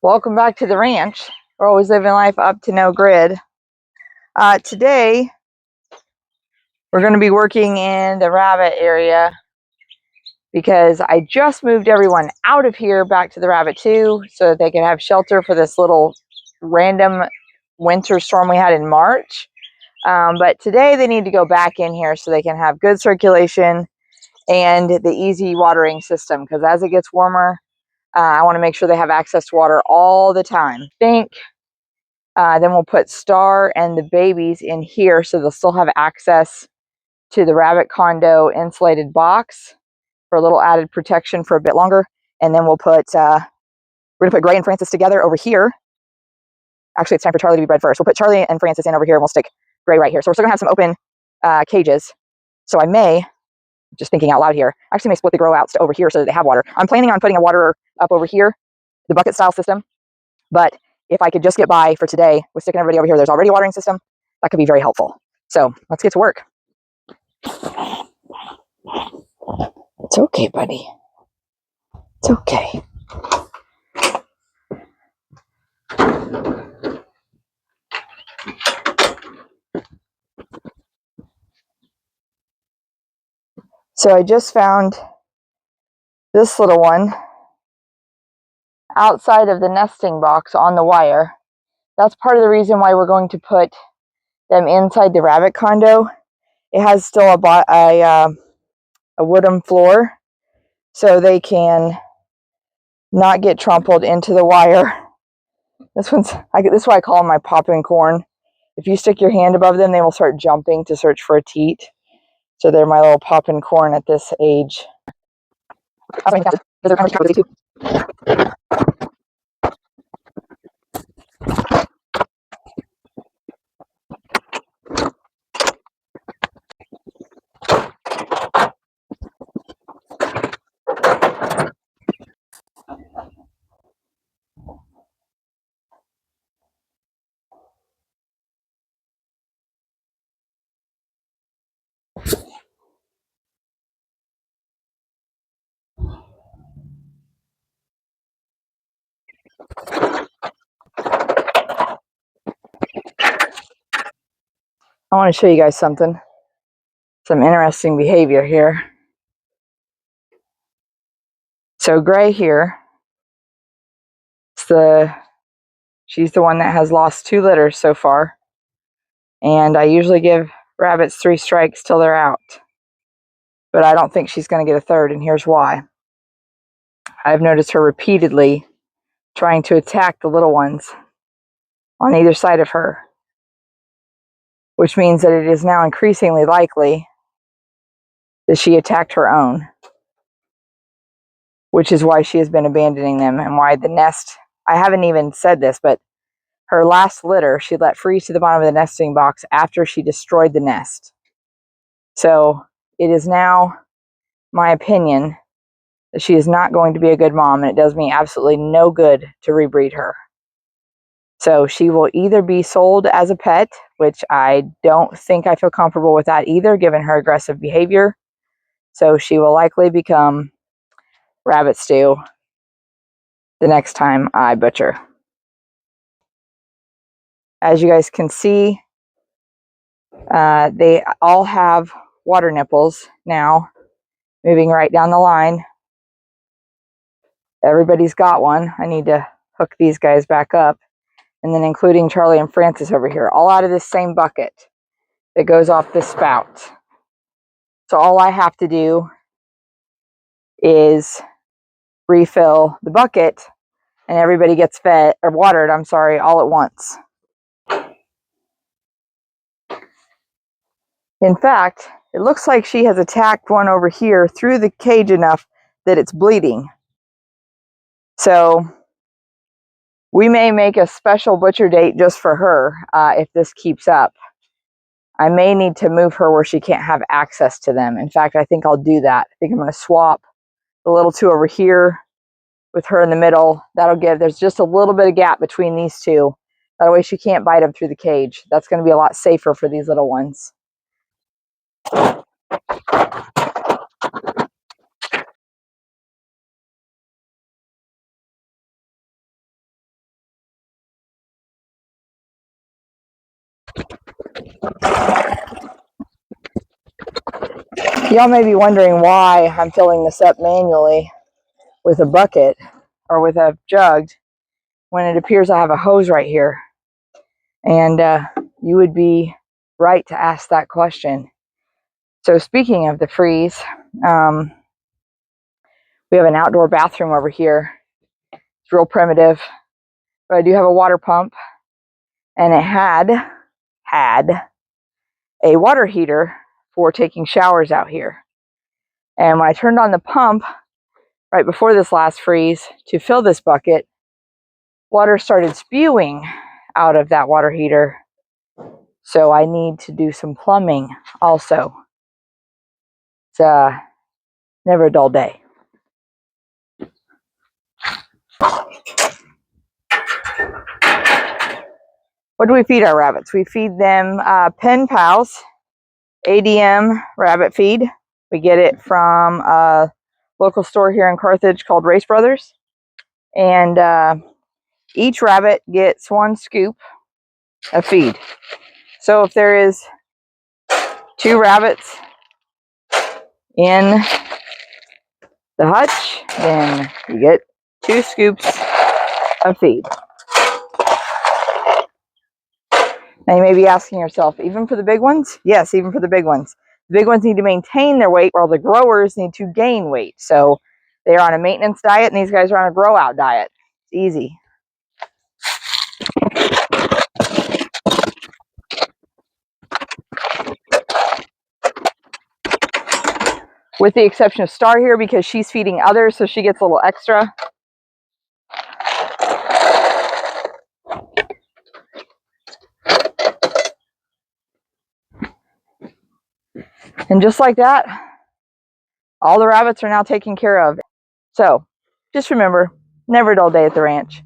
Welcome back to the ranch. We're always living life up to no grid. Today, we're going to be working in the rabbit area because I just moved everyone out of here back to the rabbit too so that they can have shelter for this little random winter storm we had in March. But today they need to go back in here so they can have good circulation and the easy watering system, because as it gets warmer, I want to make sure they have access to water all the time. Then we'll put Star and the babies in here so they'll still have access to the rabbit condo insulated box for a little added protection for a bit longer. And then we're gonna put Gray and Francis together over here. Actually, it's time for Charlie to be bred first. We'll put Charlie and Francis in over here and we'll stick Gray right here. So we're still gonna have some open cages. So I may, just thinking out loud here, actually may split the grow outs to over here so that they have water. I'm planning on putting a waterer up over here, the bucket style system. But if I could just get by for today with sticking everybody over here, there's already a watering system. That could be very helpful. So let's get to work. It's okay, buddy. It's okay. So I just found this little one outside of the nesting box on the wire. That's part of the reason why we're going to put them inside the rabbit condo. It has still a wooden floor so they can not get trampled into the wire. This is why I call them my popping corn. If you stick your hand above them, they will start jumping to search for a teat. So they're my little popping corn at this age. I want to show you guys something. Some interesting behavior here. So Gray here, she's the one that has lost 2 litters so far. And I usually give rabbits 3 strikes till they're out. But I don't think she's going to get a third, and here's why. I've noticed her repeatedly trying to attack the little ones on either side of her, which means that it is now increasingly likely that she attacked her own, which is why she has been abandoning them and why the nest, I haven't even said this, but her last litter she let freeze to the bottom of the nesting box after she destroyed the nest. So it is now my opinion that she is not going to be a good mom, and it does me absolutely no good to rebreed her. So she will either be sold as a pet, which I don't think I feel comfortable with that either, given her aggressive behavior. So she will likely become rabbit stew the next time I butcher. As you guys can see, they all have water nipples now, moving right down the line. Everybody's got one. I need to hook these guys back up. And then including Charlie and Francis over here, all out of this same bucket that goes off this spout. So all I have to do is refill the bucket and everybody gets fed or watered, I'm sorry, all at once. In fact, it looks like she has attacked one over here through the cage enough that it's bleeding. So we may make a special butcher date just for her if this keeps up. I may need to move her where she can't have access to them. In fact, I think I'll do that. I think I'm going to swap the little 2 over here with her in the middle. There's just a little bit of gap between these 2. That way she can't bite them through the cage. That's going to be a lot safer for these little ones. Y'all may be wondering why I'm filling this up manually with a bucket or with a jug when it appears I have a hose right here. And you would be right to ask that question. So speaking of the freeze, we have an outdoor bathroom over here. It's real primitive, but I do have a water pump, and it had a water heater for taking showers out here. And when I turned on the pump right before this last freeze to fill this bucket, water started spewing out of that water heater. So I need to do some plumbing also. It's never a dull day. What do we feed our rabbits? We feed them Pen Pals ADM rabbit feed. We get it from a local store here in Carthage called Race Brothers. And each rabbit gets 1 scoop of feed. So if there is 2 rabbits in the hutch, then you get 2 scoops of feed. Now you may be asking yourself, even for the big ones? Yes, even for the big ones. The big ones need to maintain their weight, while the growers need to gain weight. So they're on a maintenance diet, and these guys are on a grow out diet. It's easy. With the exception of Star here, because she's feeding others, so she gets a little extra. And just like that, all the rabbits are now taken care of. So just remember, never a dull day at the ranch.